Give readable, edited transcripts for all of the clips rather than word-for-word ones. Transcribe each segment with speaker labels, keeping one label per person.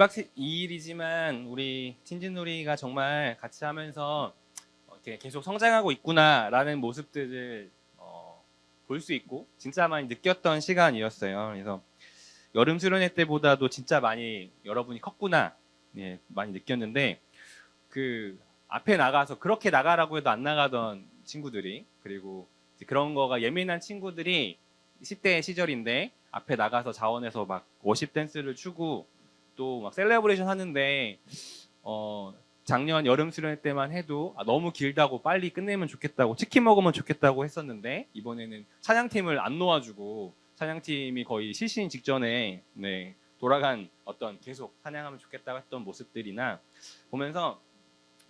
Speaker 1: 2박 2일이지만 우리 tin진놀이가 정말 같이 하면서 이렇게 계속 성장하고 있구나라는 모습들을 볼 수 있고 진짜 많이 느꼈던 시간이었어요. 그래서 여름 수련회 때보다도 진짜 많이 여러분이 컸구나, 예, 많이 느꼈는데 그 앞에 나가서 그렇게 나가라고 해도 안 나가던 친구들이, 그리고 이제 그런 거가 예민한 친구들이 10대 시절인데 앞에 나가서 자원에서 막 워십 댄스를 추고 또 막 셀레브레이션 하는데 작년 여름 수련회 때만 해도 너무 길다고 빨리 끝내면 좋겠다고, 치킨 먹으면 좋겠다고 했었는데 이번에는 찬양팀을 안 놓아주고 찬양팀이 거의 실신 직전에 돌아간 어떤 계속 찬양하면 좋겠다고 했던 모습들이나 보면서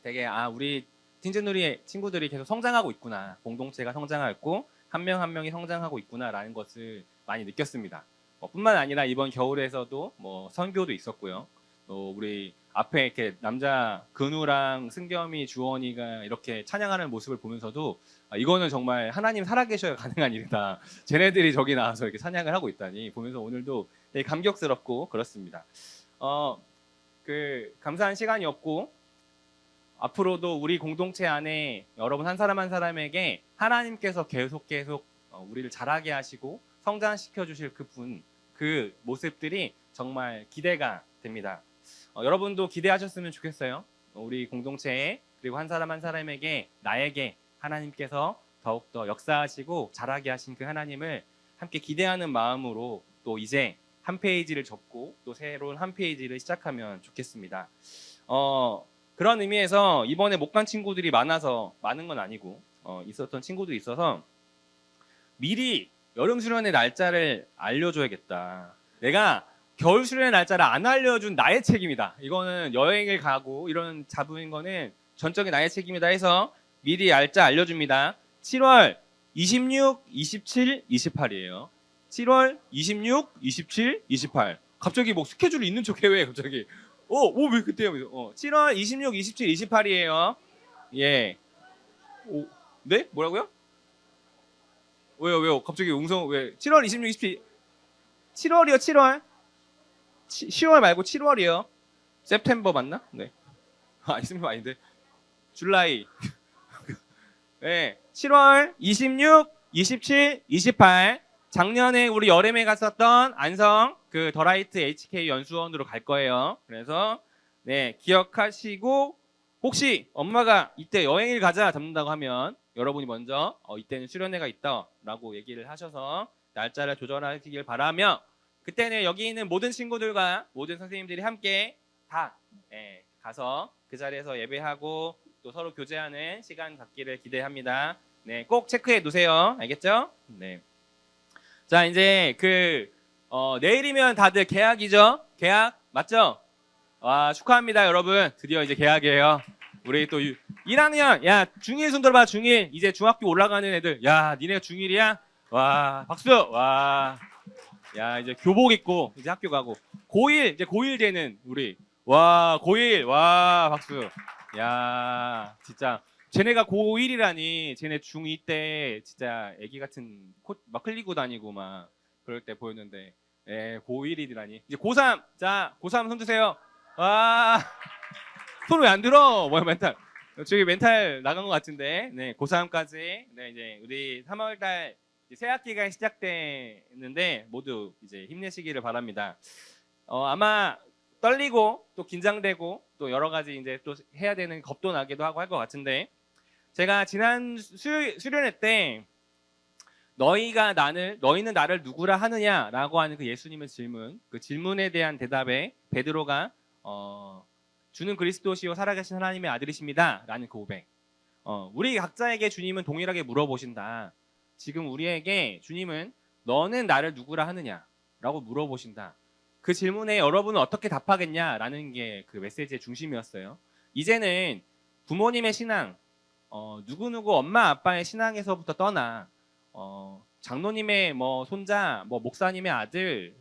Speaker 1: 되게 우리 tin진놀이의 친구들이 계속 성장하고 있구나, 공동체가 성장하고 한 명 한 명이 성장하고 있구나라는 것을 많이 느꼈습니다. 뿐만 아니라 이번 겨울에서도 선교도 있었고요. 또 우리 앞에 이렇게 남자 근우랑 승겸이 주원이가 이렇게 찬양하는 모습을 보면서도 이거는 정말 하나님 살아계셔야 가능한 일이다. 쟤네들이 저기 나와서 이렇게 찬양을 하고 있다니 보면서 오늘도 되게 감격스럽고 그렇습니다. 감사한 시간이었고 앞으로도 우리 공동체 안에 여러분 한 사람 한 사람에게 하나님께서 계속 우리를 자라게 하시고 성장시켜 주실 그 모습들이 정말 기대가 됩니다. 여러분도 기대하셨으면 좋겠어요. 우리 공동체에, 그리고 한 사람 한 사람에게, 나에게 하나님께서 더욱더 역사하시고 자라게 하신 그 하나님을 함께 기대하는 마음으로 또 이제 한 페이지를 접고 또 새로운 한 페이지를 시작하면 좋겠습니다. 그런 의미에서 이번에 못 간 친구들이 많아서 많은 건 아니고 있었던 친구들이 있어서 미리 여름 수련회 날짜를 알려줘야겠다. 내가 겨울 수련회 날짜를 안 알려준 나의 책임이다. 이거는 여행을 가고 이런 잡은 거는 전적인 나의 책임이다 해서 미리 날짜 알려줍니다. 7월 26, 27, 28이에요. 7월 26, 27, 28. 갑자기 스케줄이 있는 척해 왜 갑자기? 왜 그때요? 7월 26, 27, 28이에요. 예. 네? 뭐라고요? 왜요? 갑자기 왜? 7월 26, 27. 7월이요, 7월. 10월 말고 7월이요. september 맞나? 네. september 아닌데. 줄라이. 네. 7월 26, 27, 28. 작년에 우리 여름에 갔었던 안성 그 더라이트 HK 연수원으로 갈 거예요. 그래서 기억하시고 혹시 엄마가 이때 여행을 가자 잡는다고 하면 여러분이 먼저 이때는 수련회가 있다라고 얘기를 하셔서 날짜를 조절하시길 바라며 그때는 여기 있는 모든 친구들과 모든 선생님들이 함께 다 가서 그 자리에서 예배하고 또 서로 교제하는 시간 갖기를 기대합니다. 네, 꼭 체크해 두세요. 알겠죠? 네. 자, 이제 내일이면 다들 개학이죠? 개학 맞죠? 와, 축하합니다, 여러분. 드디어 이제 개학이에요. 우리 또 1학년, 야, 중1 손 들어봐, 중1. 이제 중학교 올라가는 애들. 야, 니네 중1이야? 와, 박수! 와. 야, 이제 교복 입고 이제 학교 가고. 고1, 이제 고1 되는 우리. 와, 고1. 와, 박수. 야, 진짜. 쟤네가 고1이라니. 쟤네 중2 때 진짜 애기 같은 콧 막 흘리고 다니고 막 그럴 때 보였는데. 고1이라니. 이제 고3. 자, 고3 손 드세요. 와. 손 왜 안 들어? 뭐야, 멘탈. 저기 멘탈 나간 것 같은데. 네, 고3까지. 네, 이제 우리 3월달 새 학기가 시작됐는데 모두 이제 힘내시기를 바랍니다. 아마 떨리고 또 긴장되고 또 여러 가지 이제 또 해야 되는 겁도 나기도 하고 할 것 같은데 제가 지난 수련회 때 너희는 나를 누구라 하느냐라고 하는 그 예수님의 질문, 그 질문에 대한 대답에 베드로가 주는 그리스도시요 살아계신 하나님의 아들이십니다라는 그 고백. 우리 각자에게 주님은 동일하게 물어보신다. 지금 우리에게 주님은 너는 나를 누구라 하느냐라고 물어보신다. 그 질문에 여러분은 어떻게 답하겠냐라는 게 그 메시지의 중심이었어요. 이제는 부모님의 신앙, 누구누구 엄마 아빠의 신앙에서부터 떠나 장로님의 손자, 목사님의 아들,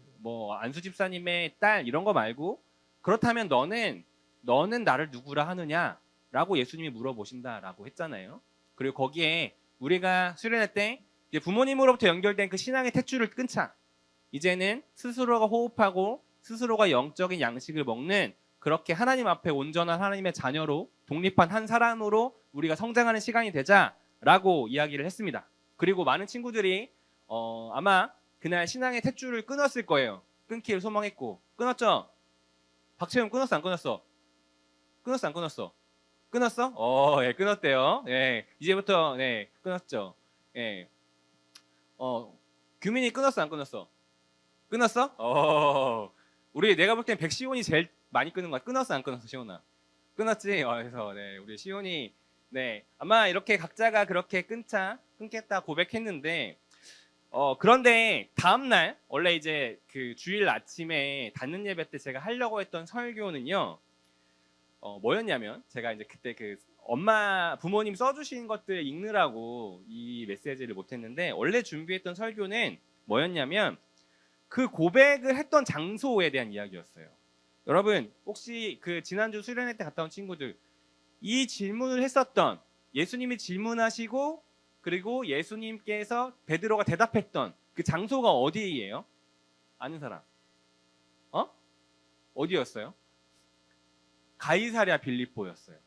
Speaker 1: 안수 집사님의 딸 이런 거 말고 그렇다면 너는 나를 누구라 하느냐라고 예수님이 물어보신다라고 했잖아요. 그리고 거기에 우리가 수련회 때 이제 부모님으로부터 연결된 그 신앙의 탯줄을 끊자. 이제는 스스로가 호흡하고 스스로가 영적인 양식을 먹는 그렇게 하나님 앞에 온전한 하나님의 자녀로 독립한 한 사람으로 우리가 성장하는 시간이 되자라고 이야기를 했습니다. 그리고 많은 친구들이 아마 그날 신앙의 탯줄을 끊었을 거예요. 끊기를 소망했고 끊었죠? 박채영 끊었어 안 끊었어? 끊었어 안 끊었어? 끊었어? 예, 끊었대요. 예, 이제부터 네, 끊었죠. 예, 규민이 끊었어 안 끊었어? 끊었어? 우리 내가 볼 땐 백시온이 제일 많이 끊은 거야. 끊었어 안 끊었어, 시온아? 끊었지. 그래서 네, 우리 시온이 네, 아마 이렇게 각자가 그렇게 끊겠다 고백했는데 그런데 다음 날 원래 이제 그 주일 아침에 닫는 예배 때 제가 하려고 했던 설교는요. 뭐였냐면 제가 이제 그때 그 엄마 부모님 써주신 것들 읽느라고 이 메시지를 못했는데 원래 준비했던 설교는 뭐였냐면 그 고백을 했던 장소에 대한 이야기였어요. 여러분 혹시 그 지난주 수련회 때 갔다 온 친구들 이 질문을 했었던 예수님이 질문하시고 그리고 예수님께서 베드로가 대답했던 그 장소가 어디예요? 아는 사람? 어디였어요? 가이사랴 빌립보였어요.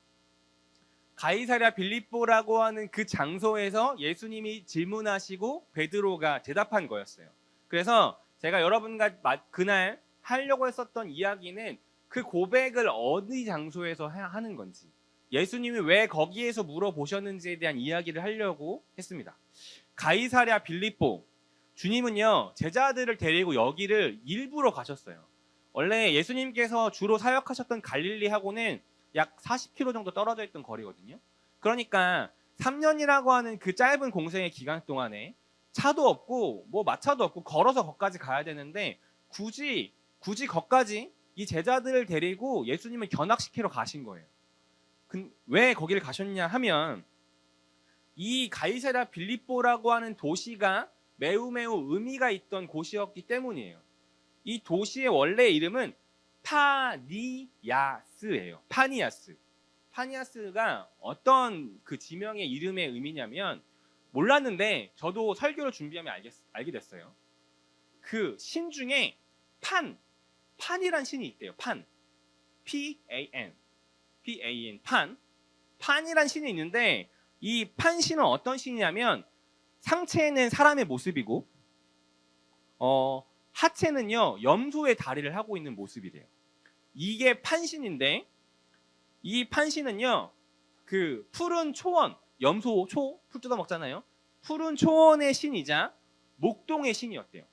Speaker 1: 가이사랴 빌립보라고 하는 그 장소에서 예수님이 질문하시고 베드로가 대답한 거였어요. 그래서 제가 여러분과 그날 하려고 했었던 이야기는 그 고백을 어디 장소에서 하는 건지 예수님이 왜 거기에서 물어보셨는지에 대한 이야기를 하려고 했습니다. 가이사랴 빌립보 주님은요 제자들을 데리고 여기를 일부러 가셨어요. 원래 예수님께서 주로 사역하셨던 갈릴리하고는 약 40km 정도 떨어져 있던 거리거든요. 그러니까 3년이라고 하는 그 짧은 공생의 기간 동안에 차도 없고 뭐 마차도 없고 걸어서 거기까지 가야 되는데 굳이 거기까지 이 제자들을 데리고 예수님을 견학시키러 가신 거예요. 왜 거기를 가셨냐 하면 이 가이사랴 빌립보라고 하는 도시가 매우 의미가 있던 곳이었기 때문이에요. 이 도시의 원래 이름은 파니야스예요. 파니야스가 어떤 그 지명의 이름의 의미냐면 몰랐는데 저도 설교를 준비하면 알게 됐어요. 그 신 중에 판이란 신이 있대요. P-A-N 판이란 신이 있는데 이 판신은 어떤 신이냐면 상체는 사람의 모습이고 하체는요 염소의 다리를 하고 있는 모습이래요. 이게 판신인데 이 판신은요 그 푸른 초원 풀 뜯어 먹잖아요. 푸른 초원의 신이자 목동의 신이었대요.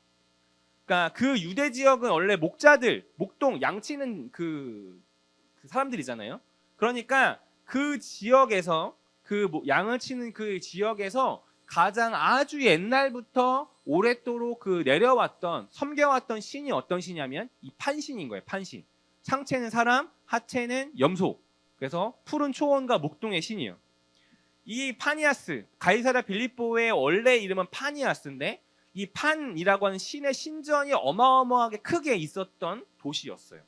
Speaker 1: 그러니까 그 유대 지역은 원래 목동 양치는 그 사람들이잖아요. 그러니까 그 지역에서 양을 치는 그 지역에서 가장 아주 옛날부터 오랫도록 섬겨왔던 신이 어떤 신이냐면 이 판신인 거예요. 판신. 상체는 사람, 하체는 염소. 그래서 푸른 초원과 목동의 신이에요. 이 파니아스, 가이사랴 빌립보의 원래 이름은 파니아스인데 이 판이라고 하는 신의 신전이 어마어마하게 크게 있었던 도시였어요.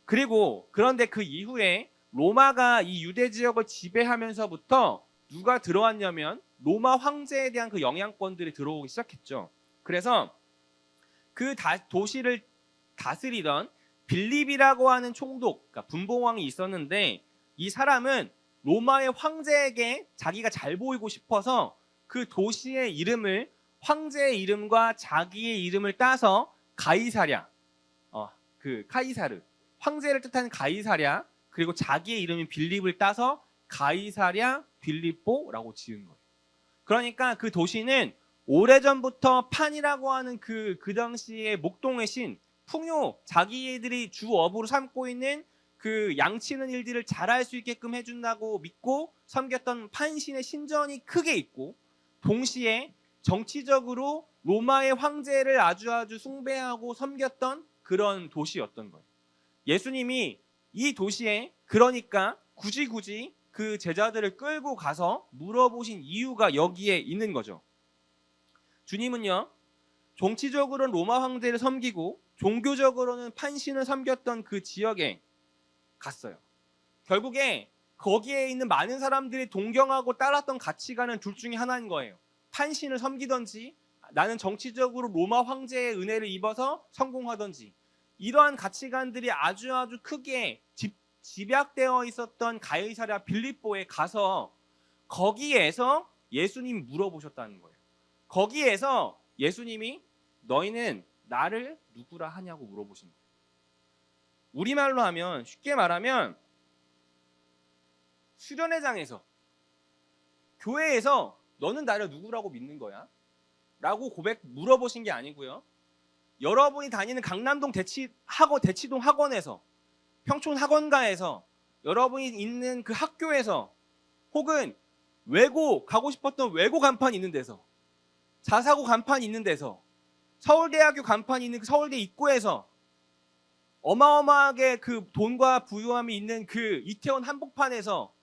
Speaker 1: 그런데 그 이후에 로마가 이 유대 지역을 지배하면서부터 누가 들어왔냐면 로마 황제에 대한 그 영향권들이 들어오기 시작했죠. 그래서 그 도시를 다스리던 빌립이라고 하는 총독, 그러니까 분봉왕이 있었는데 이 사람은 로마의 황제에게 자기가 잘 보이고 싶어서 그 도시의 이름을 황제의 이름과 자기의 이름을 따서 가이사랴, 카이사르, 황제를 뜻하는 가이사랴, 그리고 자기의 이름인 빌립을 따서 가이사랴 빌립보라고 지은 거예요. 그러니까 그 도시는 오래전부터 판이라고 하는 그 당시의 목동의 신, 풍요, 자기들이 주업으로 삼고 있는 그 양치는 일들을 잘할 수 있게끔 해준다고 믿고 섬겼던 판신의 신전이 크게 있고 동시에 정치적으로 로마의 황제를 아주 숭배하고 섬겼던 그런 도시였던 거예요. 예수님이 이 도시에 그러니까 굳이 그 제자들을 끌고 가서 물어보신 이유가 여기에 있는 거죠. 주님은요, 정치적으로는 로마 황제를 섬기고 종교적으로는 판신을 섬겼던 그 지역에 갔어요. 결국에 거기에 있는 많은 사람들이 동경하고 따랐던 가치관은 둘 중에 하나인 거예요. 판신을 섬기든지 나는 정치적으로 로마 황제의 은혜를 입어서 성공하든지. 이러한 가치관들이 아주 크게 집약되어 있었던 가이사랴 빌립보에 가서 거기에서 예수님이 물어보셨다는 거예요. 거기에서 예수님이 너희는 나를 누구라 하냐고 물어보신 거예요. 우리말로 하면, 쉽게 말하면 수련회장에서, 교회에서 너는 나를 누구라고 믿는 거야? 라고 물어보신 게 아니고요. 여러분이 다니는 강남동 대치동 학원에서, 평촌 학원가에서, 여러분이 있는 그 학교에서, 혹은 가고 싶었던 외고 간판 있는 데서, 자사고 간판 있는 데서, 서울대학교 간판 있는 그 서울대 입구에서, 어마어마하게 그 돈과 부유함이 있는 그 이태원 한복판에서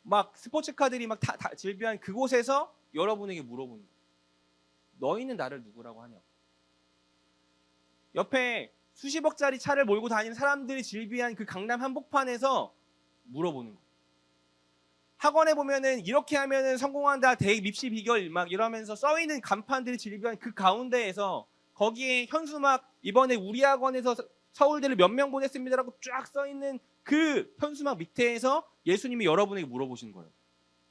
Speaker 1: 막 스포츠카들이 막 다 질비한 그곳에서 여러분에게 물어보는 거예요. 너희는 나를 누구라고 하냐고. 옆에 수십억짜리 차를 몰고 다니는 사람들이 질비한 그 강남 한복판에서 물어보는 거예요. 학원에 보면은 이렇게 하면은 성공한다, 대입 입시 비결 막 이러면서 써있는 간판들이 질비한 그 가운데에서 거기에 현수막 이번에 우리 학원에서 서울대를 몇 명 보냈습니다라고 쫙 써있는 그 현수막 밑에서 예수님이 여러분에게 물어보시는 거예요.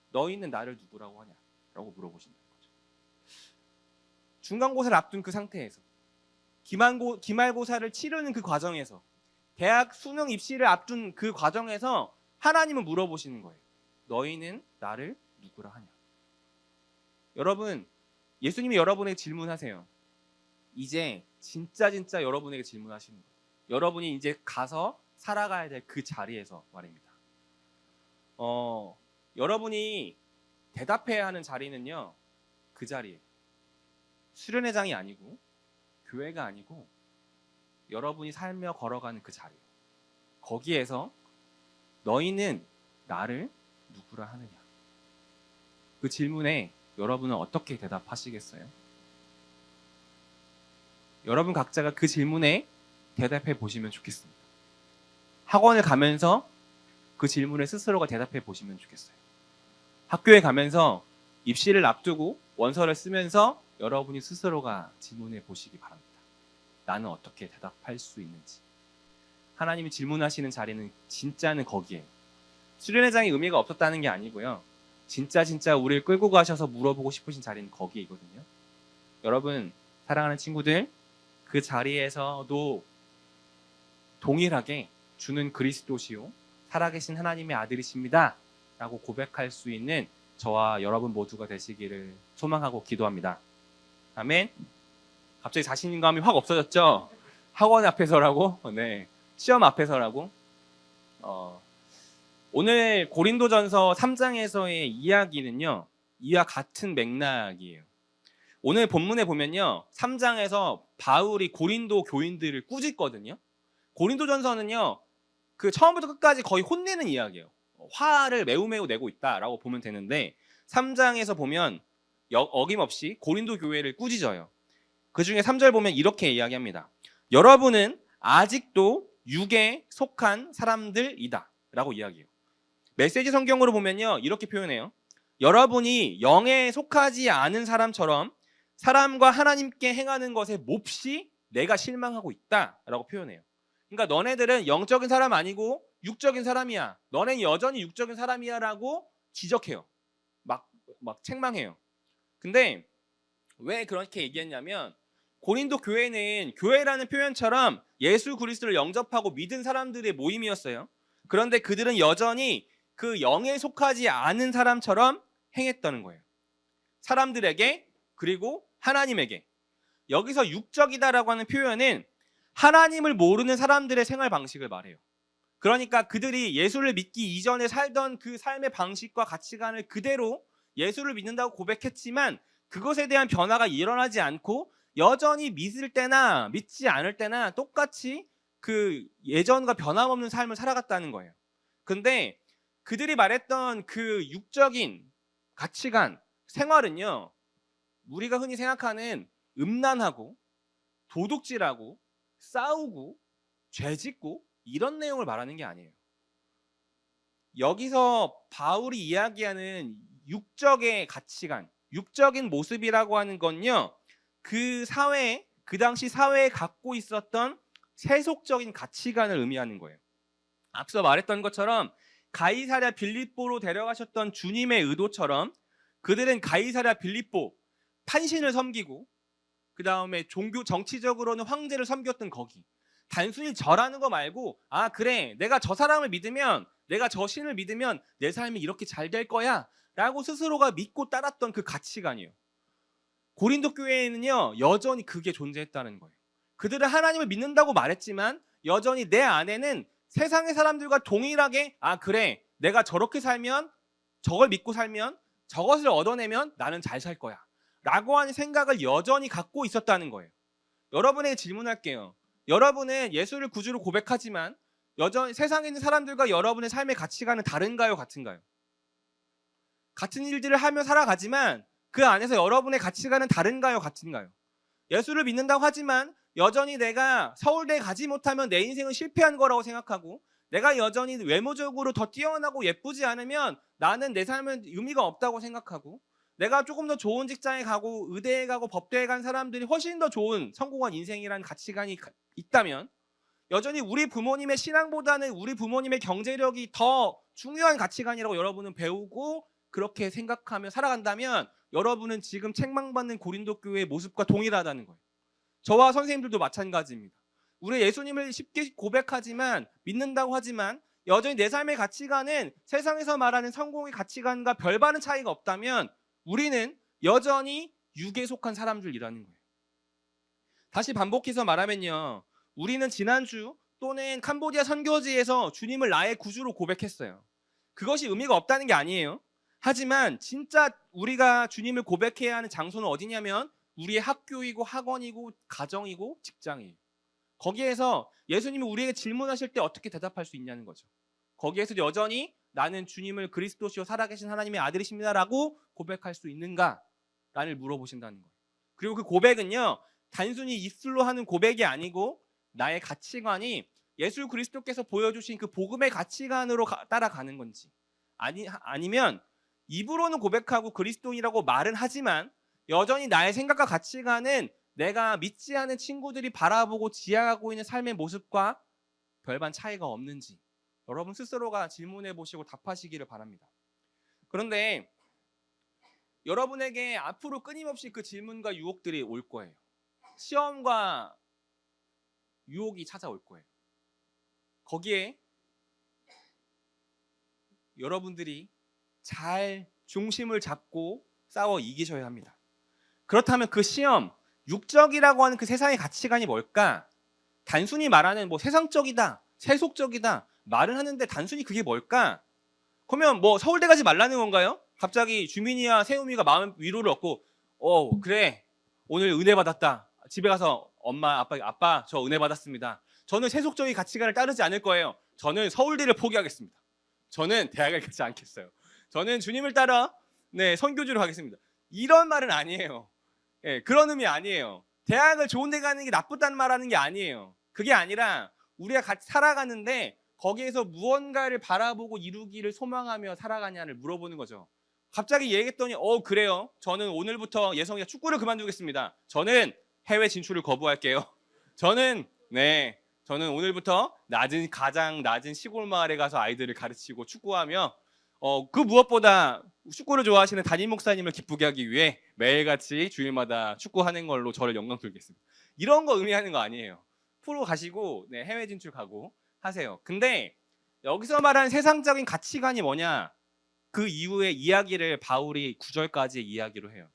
Speaker 1: 너희는 나를 누구라고 하냐? 라고 물어보신다는 거죠. 중간고사를 앞둔 그 상태에서, 기말고사를 치르는 그 과정에서, 대학 수능 입시를 앞둔 그 과정에서 하나님은 물어보시는 거예요. 너희는 나를 누구라 하냐? 여러분, 예수님이 여러분에게 질문하세요. 이제 진짜 여러분에게 질문하시는 거예요. 여러분이 이제 가서 살아가야 될 그 자리에서 말입니다. 여러분이 대답해야 하는 자리는요, 그 자리에 수련회장이 아니고 교회가 아니고 여러분이 살며 걸어가는 그 자리, 거기에서 너희는 나를 누구라 하느냐, 그 질문에 여러분은 어떻게 대답하시겠어요? 여러분 각자가 그 질문에 대답해 보시면 좋겠습니다. 학원을 가면서 그 질문에 스스로가 대답해 보시면 좋겠어요. 학교에 가면서 입시를 앞두고 원서를 쓰면서 여러분이 스스로가 질문해 보시기 바랍니다. 나는 어떻게 대답할 수 있는지. 하나님이 질문하시는 자리는 진짜는 거기에요. 수련회장이 의미가 없었다는 게 아니고요. 진짜 우리를 끌고 가셔서 물어보고 싶으신 자리는 거기이거든요. 여러분, 사랑하는 친구들, 그 자리에서도 동일하게 주는 그리스도시요 살아계신 하나님의 아들이십니다 라고 고백할 수 있는 저와 여러분 모두가 되시기를 소망하고 기도합니다. 아멘. 갑자기 자신감이 확 없어졌죠? 학원 앞에서라고? 네. 시험 앞에서라고? 오늘 고린도전서 3장에서의 이야기는요, 이와 같은 맥락이에요. 오늘 본문에 보면요, 3장에서 바울이 고린도 교인들을 꾸짖거든요. 고린도전서는요, 그 처음부터 끝까지 거의 혼내는 이야기예요. 화를 매우 내고 있다라고 보면 되는데 3장에서 보면 어김없이 고린도 교회를 꾸짖어요. 그 중에 3절 보면 이렇게 이야기합니다. 여러분은 아직도 육에 속한 사람들이다 라고 이야기해요. 메시지 성경으로 보면요, 이렇게 표현해요. 여러분이 영에 속하지 않은 사람처럼 사람과 하나님께 행하는 것에 몹시 내가 실망하고 있다 라고 표현해요. 그러니까 너네들은 영적인 사람 아니고 육적인 사람이야, 너네는 여전히 육적인 사람이야 라고 지적해요. 막 책망해요. 근데 왜 그렇게 얘기했냐면, 고린도 교회는 교회라는 표현처럼 예수 그리스도를 영접하고 믿은 사람들의 모임이었어요. 그런데 그들은 여전히 그 영에 속하지 않은 사람처럼 행했다는 거예요. 사람들에게, 그리고 하나님에게. 여기서 육적이다라고 하는 표현은 하나님을 모르는 사람들의 생활 방식을 말해요. 그러니까 그들이 예수를 믿기 이전에 살던 그 삶의 방식과 가치관을 그대로 예수를 믿는다고 고백했지만 그것에 대한 변화가 일어나지 않고 여전히 믿을 때나 믿지 않을 때나 똑같이 그 예전과 변함없는 삶을 살아갔다는 거예요. 근데 그들이 말했던 그 육적인 가치관, 생활은요, 우리가 흔히 생각하는 음란하고 도둑질하고 싸우고 죄짓고 이런 내용을 말하는 게 아니에요. 여기서 바울이 이야기하는 육적의 가치관, 육적인 모습이라고 하는 건요, 그 당시 사회에 갖고 있었던 세속적인 가치관을 의미하는 거예요. 앞서 말했던 것처럼 가이사랴 빌립보로 데려가셨던 주님의 의도처럼 그들은 가이사랴 빌립보 판신을 섬기고 그 다음에 종교 정치적으로는 황제를 섬겼던 거기. 단순히 절하는 거 말고 아 그래 내가 저 사람을 믿으면 내가 저 신을 믿으면 내 삶이 이렇게 잘 될 거야 라고 스스로가 믿고 따랐던 그 가치관이에요. 고린도 교회에는요 여전히 그게 존재했다는 거예요. 그들은 하나님을 믿는다고 말했지만 여전히 내 안에는 세상의 사람들과 동일하게 아 그래 내가 저렇게 살면 저걸 믿고 살면 저것을 얻어내면 나는 잘 살 거야 라고 하는 생각을 여전히 갖고 있었다는 거예요. 여러분에게 질문할게요. 여러분은 예수를 구주로 고백하지만 여전히 세상에 있는 사람들과 여러분의 삶의 가치관은 다른가요? 같은가요? 같은 일들을 하며 살아가지만 그 안에서 여러분의 가치관은 다른가요? 같은가요? 예수를 믿는다고 하지만 여전히 내가 서울대에 가지 못하면 내 인생은 실패한 거라고 생각하고 내가 여전히 외모적으로 더 뛰어나고 예쁘지 않으면 나는 내 삶은 의미가 없다고 생각하고 내가 조금 더 좋은 직장에 가고 의대에 가고 법대에 간 사람들이 훨씬 더 좋은 성공한 인생이라는 가치관이 있다면 여전히 우리 부모님의 신앙보다는 우리 부모님의 경제력이 더 중요한 가치관이라고 여러분은 배우고 그렇게 생각하며 살아간다면 여러분은 지금 책망받는 고린도 교회의 모습과 동일하다는 거예요. 저와 선생님들도 마찬가지입니다. 우리 예수님을 쉽게 고백하지만 믿는다고 하지만 여전히 내 삶의 가치관은 세상에서 말하는 성공의 가치관과 별반은 차이가 없다면 우리는 여전히 육에 속한 사람들이라는 거예요. 다시 반복해서 말하면요. 우리는 지난주 또는 캄보디아 선교지에서 주님을 나의 구주로 고백했어요. 그것이 의미가 없다는 게 아니에요. 하지만 진짜 우리가 주님을 고백해야 하는 장소는 어디냐면 우리의 학교이고 학원이고 가정이고 직장이에요. 거기에서 예수님이 우리에게 질문하실 때 어떻게 대답할 수 있냐는 거죠. 거기에서 여전히 나는 주님을 그리스도시요 살아계신 하나님의 아들이십니다라고 고백할 수 있는가를 물어보신다는 거예요. 그리고 그 고백은요. 단순히 입술로 하는 고백이 아니고 나의 가치관이 예수 그리스도께서 보여주신 그 복음의 가치관으로 따라가는 건지 아니면 입으로는 고백하고 그리스도인이라고 말은 하지만 여전히 나의 생각과 가치관은 내가 믿지 않은 친구들이 바라보고 지향하고 있는 삶의 모습과 별반 차이가 없는지 여러분 스스로가 질문해 보시고 답하시기를 바랍니다. 그런데 여러분에게 앞으로 끊임없이 그 질문과 유혹들이 올 거예요. 시험과 유혹이 찾아올 거예요. 거기에 여러분들이 잘 중심을 잡고 싸워 이기셔야 합니다. 그렇다면 그 시험, 육적이라고 하는 그 세상의 가치관이 뭘까? 단순히 말하는 뭐 세상적이다, 세속적이다 말을 하는데 단순히 그게 뭘까? 그러면 뭐 서울대 가지 말라는 건가요? 갑자기 주민이와 세우미가 마음 위로를 얻고 그래 오늘 은혜 받았다. 집에 가서 엄마 아빠 저 은혜 받았습니다. 저는 세속적인 가치관을 따르지 않을 거예요. 저는 서울대를 포기하겠습니다. 저는 대학을 가지 않겠어요. 저는 주님을 따라 선교주로 하겠습니다. 이런 말은 아니에요. 그런 의미 아니에요. 대학을 좋은 데 가는 게 나쁘다는 말하는 게 아니에요. 그게 아니라 우리가 같이 살아가는데 거기에서 무언가를 바라보고 이루기를 소망하며 살아가냐를 물어보는 거죠. 갑자기 얘기했더니 그래요. 저는 오늘부터 예성이가 축구를 그만두겠습니다. 저는 해외 진출을 거부할게요. 저는 오늘부터 가장 낮은 시골 마을에 가서 아이들을 가르치고 축구하며 그 무엇보다 축구를 좋아하시는 담임 목사님을 기쁘게 하기 위해 매일같이 주일마다 축구하는 걸로 저를 영광 돌겠습니다. 이런 거 의미하는 거 아니에요. 프로 가시고 해외 진출 가고 하세요. 근데 여기서 말하는 세상적인 가치관이 뭐냐? 그 이후의 이야기를 바울이 9절까지 이야기로 해요.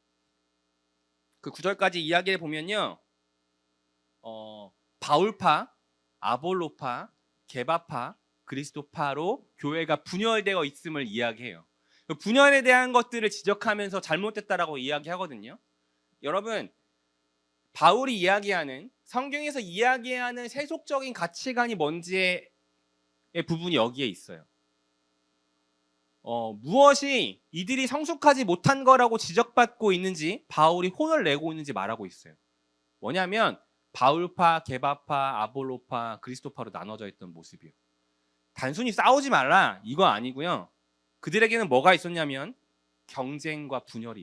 Speaker 1: 그 9절까지 이야기를 보면요. 바울파, 아볼로파, 게바파, 그리스도파로 교회가 분열되어 있음을 이야기해요. 분열에 대한 것들을 지적하면서 잘못됐다라고 이야기하거든요. 여러분, 바울이 이야기하는 성경에서 이야기하는 세속적인 가치관이 뭔지의 부분이 여기에 있어요. 무엇이 이들이 성숙하지 못한 거라고 지적받고 있는지 바울이 혼을 내고 있는지 말하고 있어요. 뭐냐면 바울파, 게바파, 아볼로파, 그리스도파로 나눠져 있던 모습이에요. 단순히 싸우지 말라 이거 아니고요. 그들에게는 뭐가 있었냐면 경쟁과 분열이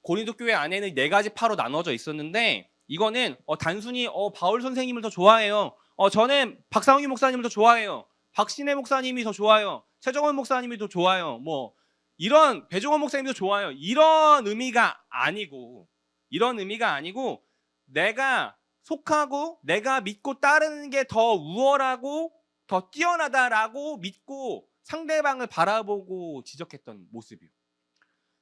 Speaker 1: 고린도 교회 안에는 4가지 파로 나눠져 있었는데 이거는 단순히 바울 선생님을 더 좋아해요. 저는 박상희 목사님을 더 좋아해요. 박신혜 목사님이 더 좋아요. 최정원 목사님이 더 좋아요. 뭐 이런 배종원 목사님도 좋아요. 이런 의미가 아니고 내가 속하고 내가 믿고 따르는 게 더 우월하고 더 뛰어나다라고 믿고 상대방을 바라보고 지적했던 모습이요.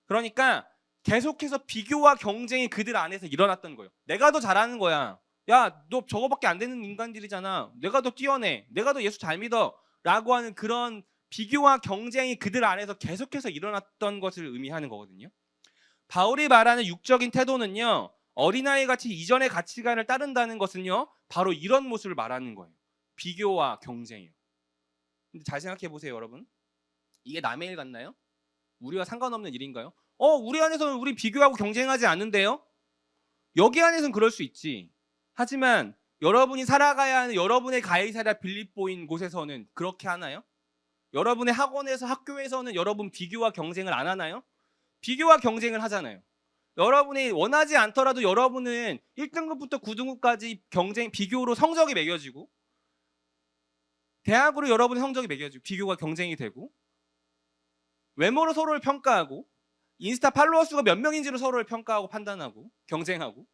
Speaker 1: 그러니까 계속해서 비교와 경쟁이 그들 안에서 일어났던 거예요. 내가 더 잘하는 거야. 야, 너 저거밖에 안 되는 인간들이잖아. 내가 더 뛰어내. 내가 더 예수 잘 믿어. 라고 하는 그런 비교와 경쟁이 그들 안에서 계속해서 일어났던 것을 의미하는 거거든요. 바울이 말하는 육적인 태도는요, 어린아이 같이 이전의 가치관을 따른다는 것은요, 바로 이런 모습을 말하는 거예요. 비교와 경쟁이요. 근데 잘 생각해 보세요, 여러분. 이게 남의 일 같나요? 우리와 상관없는 일인가요? 우리 안에서는 우리 비교하고 경쟁하지 않는데요? 여기 안에서는 그럴 수 있지. 하지만 여러분이 살아가야 하는 여러분의 가이사랴 빌립보인 곳에서는 그렇게 하나요? 여러분의 학원에서 학교에서는 여러분 비교와 경쟁을 안 하나요? 비교와 경쟁을 하잖아요. 여러분이 원하지 않더라도 여러분은 1등급부터 9등급까지 비교로 성적이 매겨지고 대학으로 여러분의 성적이 매겨지고 비교가 경쟁이 되고 외모로 서로를 평가하고 인스타 팔로워 수가 몇 명인지로 서로를 평가하고 판단하고 경쟁하고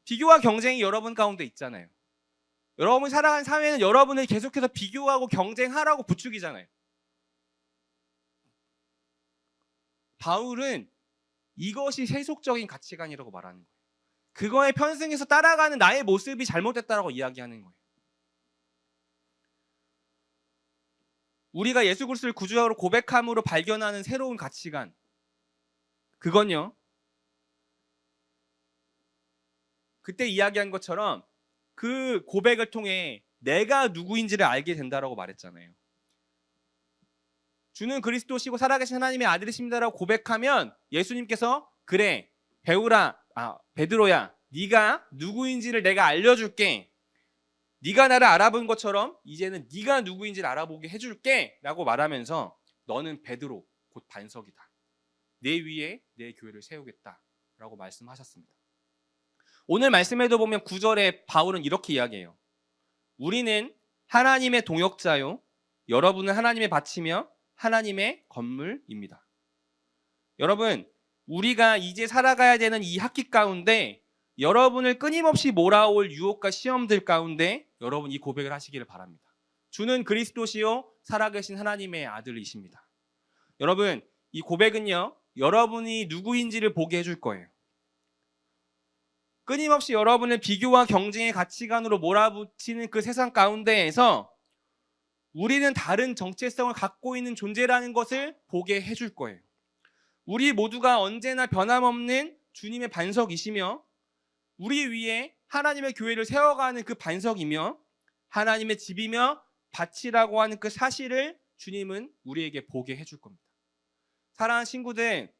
Speaker 1: 비교와 경쟁이 여러분 가운데 있잖아요. 여러분이 살아가는 사회는 여러분을 계속해서 비교하고 경쟁하라고 부추기잖아요. 바울은 이것이 세속적인 가치관이라고 말하는 거예요. 그거에 편승해서 따라가는 나의 모습이 잘못됐다라고 이야기하는 거예요. 우리가 예수 그리스도를 구주로 고백함으로 발견하는 새로운 가치관, 그건요, 그때 이야기한 것처럼 그 고백을 통해 내가 누구인지를 알게 된다라고 말했잖아요. 주는 그리스도시고 살아계신 하나님의 아들이십니다라고 고백하면 예수님께서 그래 베드로야 네가 누구인지를 내가 알려줄게. 네가 나를 알아본 것처럼 이제는 네가 누구인지를 알아보게 해줄게 라고 말하면서 너는 베드로 곧 반석이다. 내 위에 내 교회를 세우겠다 라고 말씀하셨습니다. 오늘 말씀에도 보면 9절에 바울은 이렇게 이야기해요. 우리는 하나님의 동역자요 여러분은 하나님의 밭이며 하나님의 건물입니다. 여러분, 우리가 이제 살아가야 되는 이 학기 가운데 여러분을 끊임없이 몰아올 유혹과 시험들 가운데 여러분 이 고백을 하시기를 바랍니다. 주는 그리스도시요 살아계신 하나님의 아들이십니다. 여러분, 이 고백은요 여러분이 누구인지를 보게 해줄 거예요. 끊임없이 여러분을 비교와 경쟁의 가치관으로 몰아붙이는 그 세상 가운데에서 우리는 다른 정체성을 갖고 있는 존재라는 것을 보게 해줄 거예요. 우리 모두가 언제나 변함없는 주님의 반석이시며 우리 위에 하나님의 교회를 세워가는 그 반석이며 하나님의 집이며 밭이라고 하는 그 사실을 주님은 우리에게 보게 해줄 겁니다. 사랑하는 친구들,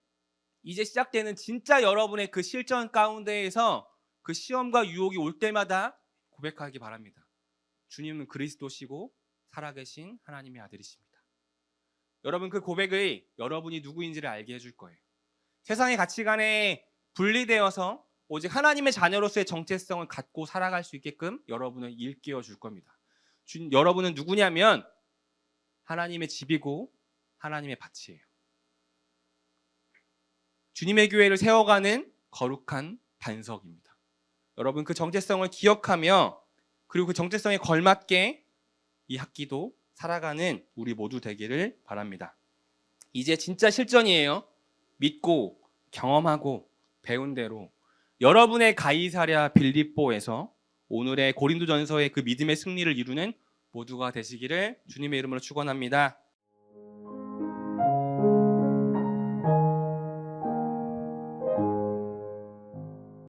Speaker 1: 이제 시작되는 진짜 여러분의 그 실전 가운데에서 그 시험과 유혹이 올 때마다 고백하기 바랍니다. 주님은 그리스도시고 살아계신 하나님의 아들이십니다. 여러분 그 고백을 여러분이 누구인지를 알게 해줄 거예요. 세상의 가치관에 분리되어서 오직 하나님의 자녀로서의 정체성을 갖고 살아갈 수 있게끔 여러분을 일깨워 줄 겁니다. 여러분은 누구냐면 하나님의 집이고 하나님의 밭이에요. 주님의 교회를 세워가는 거룩한 반석입니다. 여러분 그 정체성을 기억하며 그리고 그 정체성에 걸맞게 이 학기도 살아가는 우리 모두 되기를 바랍니다. 이제 진짜 실전이에요. 믿고 경험하고 배운 대로 여러분의 가이사랴 빌립보에서 오늘의 고린도전서의 그 믿음의 승리를 이루는 모두가 되시기를 주님의 이름으로 축원합니다.